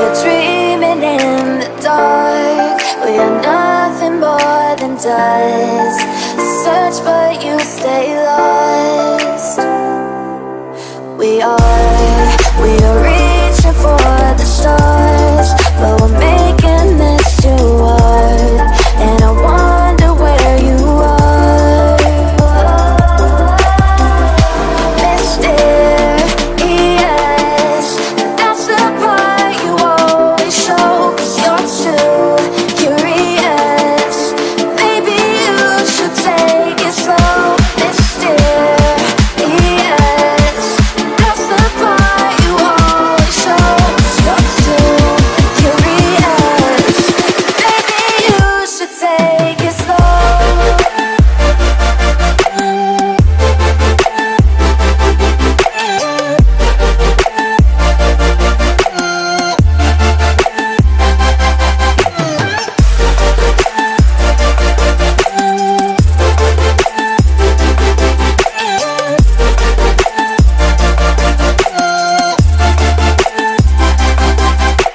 are dreaming in the dark. We are nothing more than dust. Search but you stay lost. We are reaching for the stars, but we're making this too hard. And I wonder where you are. Mysterious, that's the part you always show. 'Cause you're too curious. Maybe you should take it slow. Mysterious, that's the part you always show. 'Cause you're too curious. Maybe you should take it slow.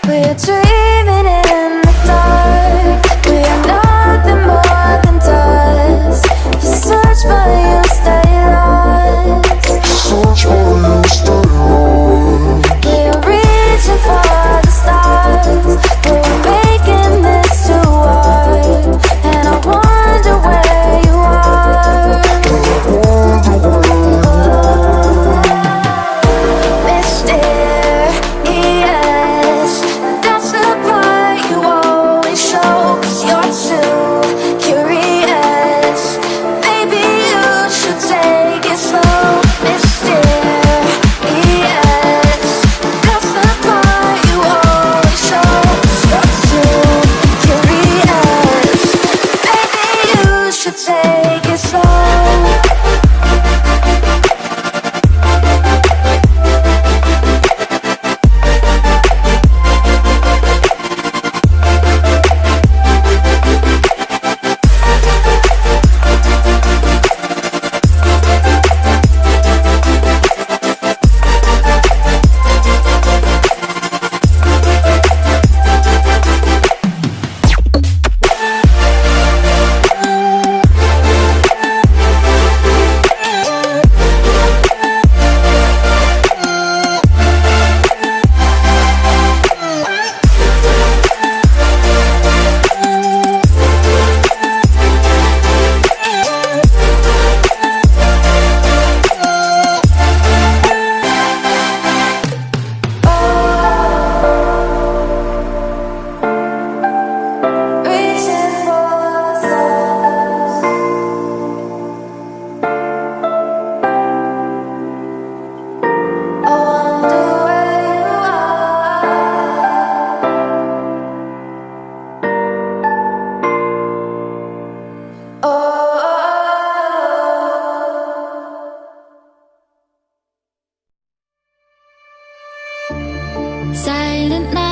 We're dreaming in the dark. We are nothing more than dust. You search but you stay lost. We are reaching for the stars, but we're making this too hard. And I wonder where you are. Mysterious, that's the part you always show. 'Cause you're too curious. Maybe you should take it slow. Mysterious, that's the part you always show. 'Cause you're too curious. Maybe you should take it slow. Reaching for the stars. I wonder where you are. Oh. Silent night.